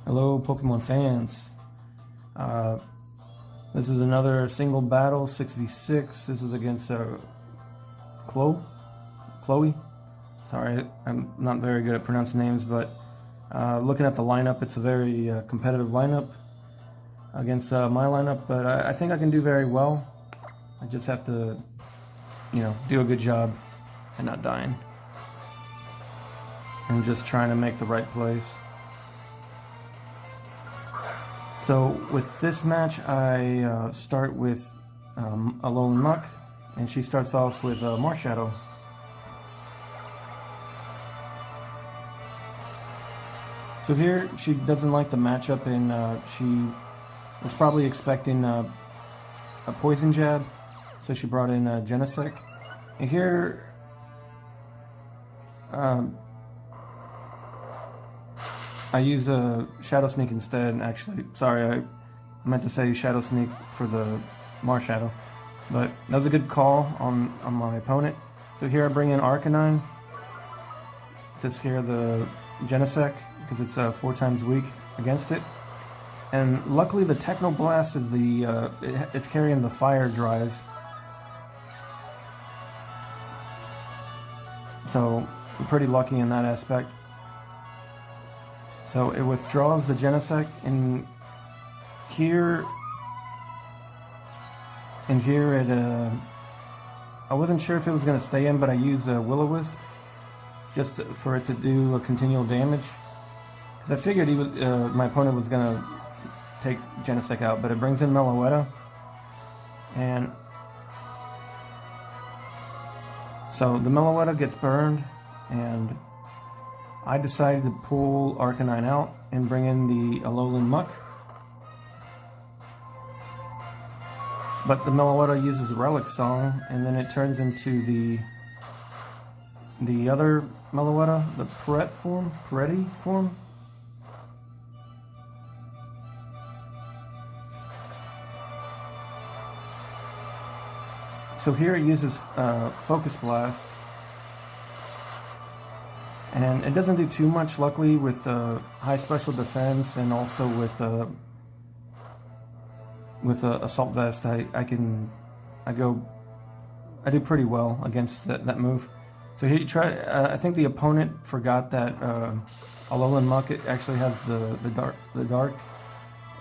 Hello Pokemon fans. This is another single battle, 6v6. This is against Chloe. Sorry, I'm not very good at pronouncing names, but looking at the lineup, it's a very competitive lineup against my lineup, but I think I can do very well. I just have to, do a good job and not dying. I'm just trying to make the right plays. So with this match, I start with Alolan Muk, and she starts off with Marshadow. So here, she doesn't like the matchup, and she was probably expecting a Poison Jab, so she brought in Genesect. And here, I use a Shadow Sneak instead, actually. Sorry, I meant to say Shadow Sneak for the Marshadow. But that was a good call on my opponent. So here I bring in Arcanine to scare the Genesect, because it's 4 times weak against it. And luckily the Techno Blast is it's carrying the Fire Drive. So I'm pretty lucky in that aspect. So it withdraws the Genesect, and here it I wasn't sure if it was going to stay in, but I used a Will-O-Wisp just for it to do a continual damage, because I figured my opponent was going to take Genesect out. But it brings in Meloetta, and so the Meloetta gets burned, and I decided to pull Arcanine out and bring in the Alolan Muk. But the Meloetta uses Relic Song, and then it turns into the other Meloetta, the Peretti form. So here it uses Focus Blast. And it doesn't do too much, luckily, with high special defense, and also with Assault Vest. I do pretty well against that move. So here you try. I think the opponent forgot that Alolan Muk actually has the dark.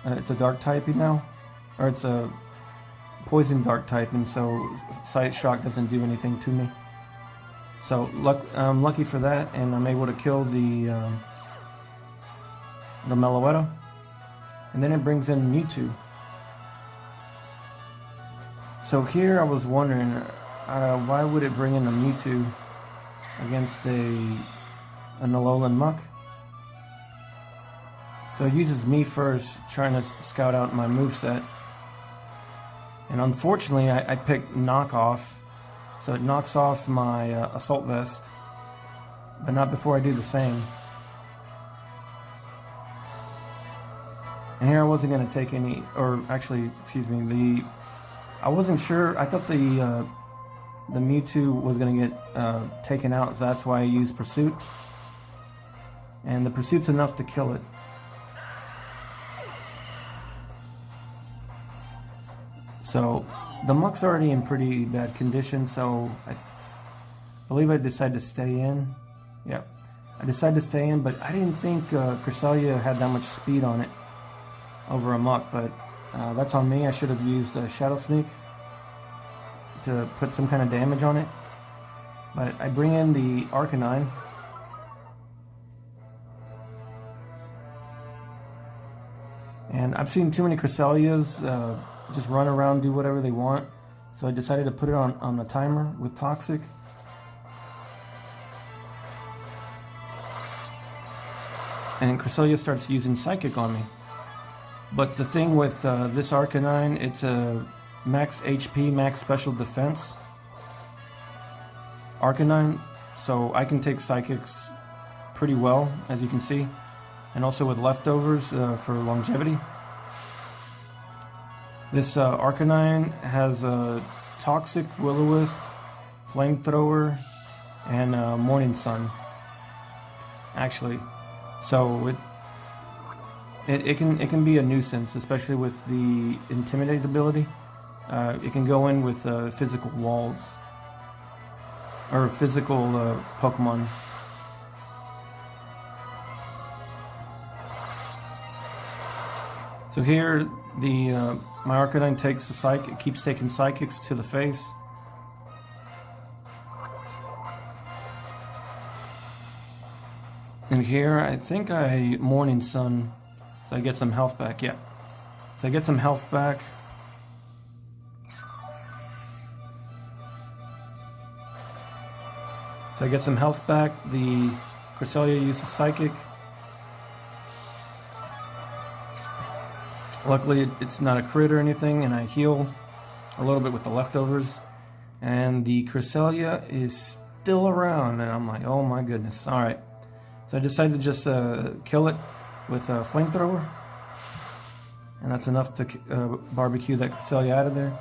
It's a dark typing now, or it's a poison dark type, and so Side Shock doesn't do anything to me. So I'm lucky for that, and I'm able to kill the Meloetta, and then it brings in Mewtwo. So here I was wondering, why would it bring in a Mewtwo against an Alolan Muk? So it uses me first, trying to scout out my moveset, and unfortunately I picked Knock Off. So it knocks off my Assault Vest, but not before I do the same. And here I wasn't going to take any, or actually, excuse me, I wasn't sure. I thought the Mewtwo was going to get taken out, so that's why I used Pursuit. And the Pursuit's enough to kill it. So the Muk's already in pretty bad condition, so I believe I decided to stay in. Yeah, I decided to stay in, but I didn't think Cresselia had that much speed on it over a Muk, but that's on me. I should have used a Shadow Sneak to put some kind of damage on it. But I bring in the Arcanine. And I've seen too many Cresselias just run around, do whatever they want. So I decided to put it on a timer with Toxic. And Cresselia starts using Psychic on me. But the thing with this Arcanine, it's a max HP, max special defense Arcanine. So I can take Psychics pretty well, as you can see. And also with leftovers for longevity. This Arcanine has a Toxic, Will-O-Wisp, Flamethrower, and Morning Sun. Actually, so It can be a nuisance, especially with the Intimidate ability. It can go in with physical walls or physical Pokemon. So here, my Arcanine takes it keeps taking Psychics to the face. And here, I think I Morning Sun, so I get some health back. Yeah, so I get some health back. So I get some health back. The Cresselia uses Psychic. Luckily, it's not a crit or anything, and I heal a little bit with the leftovers. And the Cresselia is still around, and I'm like, oh my goodness. Alright, so I decided to just kill it with a Flamethrower. And that's enough to barbecue that Cresselia out of there.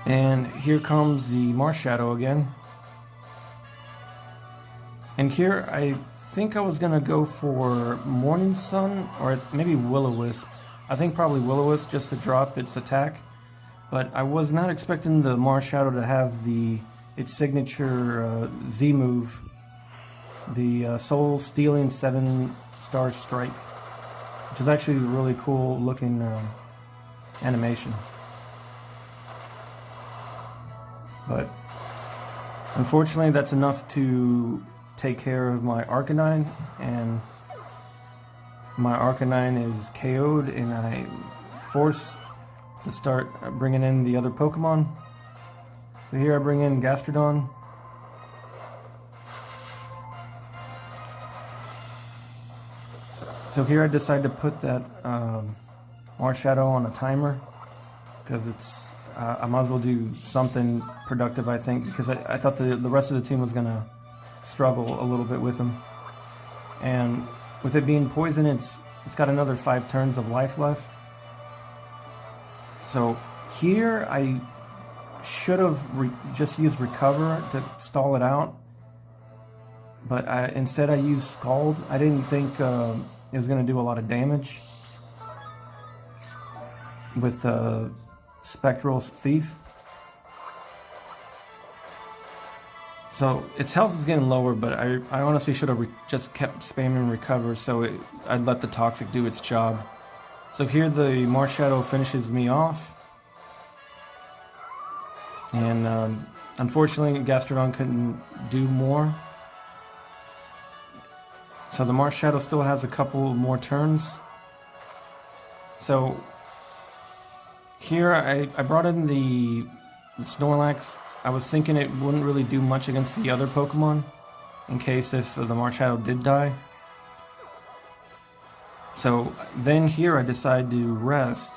And here comes the Marshadow again. And here, I think I was going to go for Morning Sun, or maybe Will-O-Wisp. I think probably Will-O-Wisp just to drop its attack. But I was not expecting the Marshadow to have its signature Z move, the Soul Stealing 7-star Strike, which is actually a really cool looking animation. But unfortunately, that's enough to take care of my Arcanine, and my Arcanine is KO'd, and I force to start bringing in the other Pokemon. So here I bring in Gastrodon. So here I decide to put that Marshadow on a timer, because it's I might as well do something productive, I think, because I thought the rest of the team was going to struggle a little bit with him. And with it being poison, it's got another 5 turns of life left. So here I should have just used Recover to stall it out. But instead I used Scald. I didn't think it was going to do a lot of damage with Spectral Thief. So its health is getting lower, but I honestly should have just kept spamming Recover, so I'd let the Toxic do its job. So here the Marshadow finishes me off. And unfortunately Gastrodon couldn't do more. So the Marshadow still has a couple more turns. So here I brought in the Snorlax. I was thinking it wouldn't really do much against the other Pokemon, in case if the Marshadow did die. So then here I decide to rest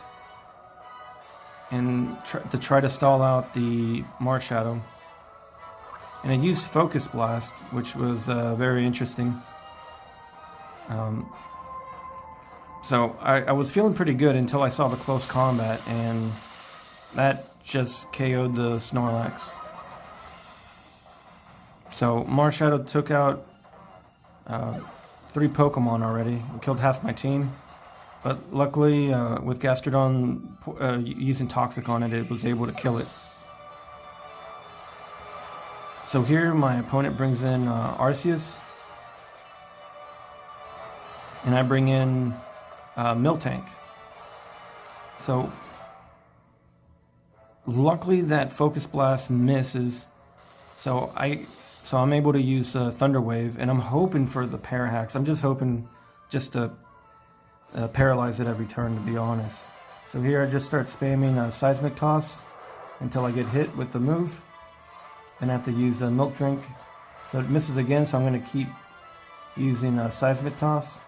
and try to stall out the Marshadow. And I used Focus Blast, which was very interesting. So I was feeling pretty good until I saw the close combat, and that just KO'd the Snorlax. So Marshadow took out 3 Pokemon already, and killed half my team. But luckily, with Gastrodon using Toxic on it, it was able to kill it. So here my opponent brings in Arceus, and I bring in Miltank. So luckily that Focus Blast misses, so I'm able to use Thunder Wave, and I'm hoping for the Parahax. I'm just hoping just to paralyze it every turn, to be honest. So here I just start spamming Seismic Toss until I get hit with the move. Then I have to use a Milk Drink. So it misses again, so I'm going to keep using Seismic Toss.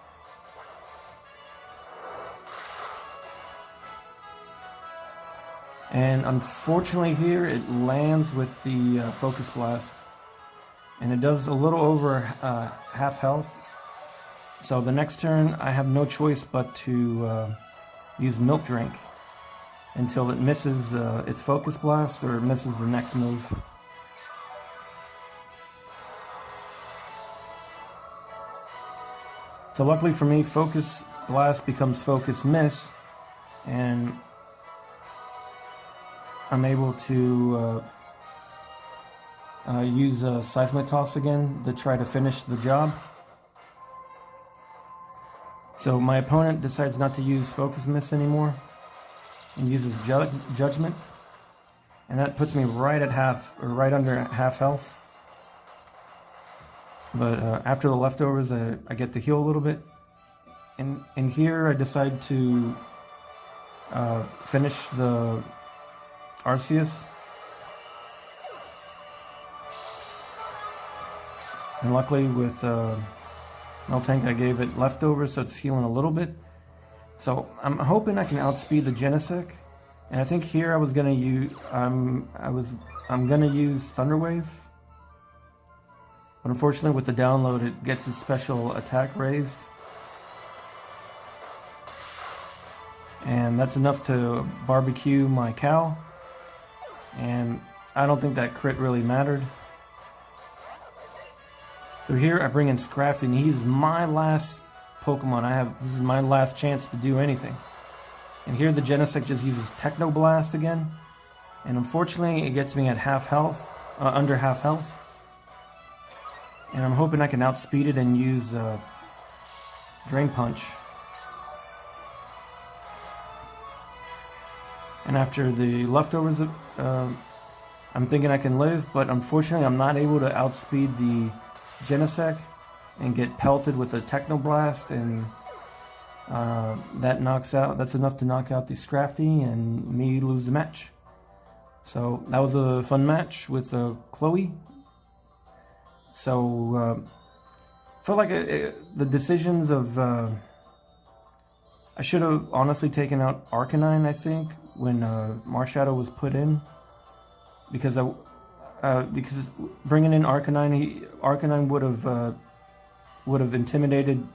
And unfortunately here it lands with the Focus Blast. And it does a little over half health. So the next turn I have no choice but to use Milk Drink. until it misses its Focus Blast or it misses the next move. So luckily for me, Focus Blast becomes Focus Miss, and I'm able to use Seismitoss again to try to finish the job. So my opponent decides not to use Focus Miss anymore and uses Judgment, and that puts me right at half, or right under half health. But after the leftovers, I get to heal a little bit, and here I decide to finish the Arceus. And luckily with Miltank I gave it leftovers, so it's healing a little bit. So I'm hoping I can outspeed the Genesect, and I think here I was gonna use I'm gonna use Thunder Wave, but unfortunately with the download it gets its special attack raised, and that's enough to barbecue my cow, and I don't think that crit really mattered. So here I bring in Scrafty, and he's my last Pokemon I have. This is my last chance to do anything. And here the Genesect just uses Techno Blast again, and unfortunately it gets me at half health, under half health. And I'm hoping I can outspeed it and use Drain Punch. And after the leftovers, I'm thinking I can live, but unfortunately I'm not able to outspeed the Genesect and get pelted with a Techno Blast, and that's enough to knock out the Scrafty and me lose the match. So that was a fun match with Chloe. So felt like the decisions of I should have honestly taken out Arcanine, I think, when Marshadow was put in, because bringing in Arcanine would have intimidated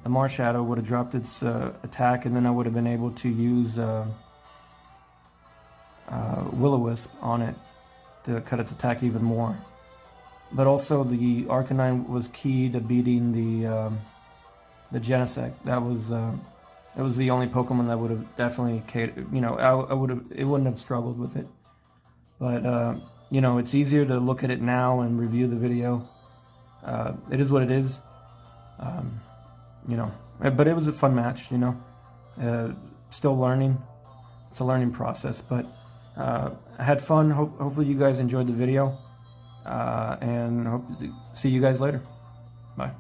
the Marshadow, would have dropped its attack, and then I would have been able to use Will-O-Wisp on it to cut its attack even more. But also the Arcanine was key to beating the Genesect. It was the only Pokemon that would have definitely catered, it wouldn't have struggled with it. But it's easier to look at it now and review the video. It is what it is. But it was a fun match, still learning. It's a learning process, but I had fun. Hopefully you guys enjoyed the video, and hope to see you guys later. Bye.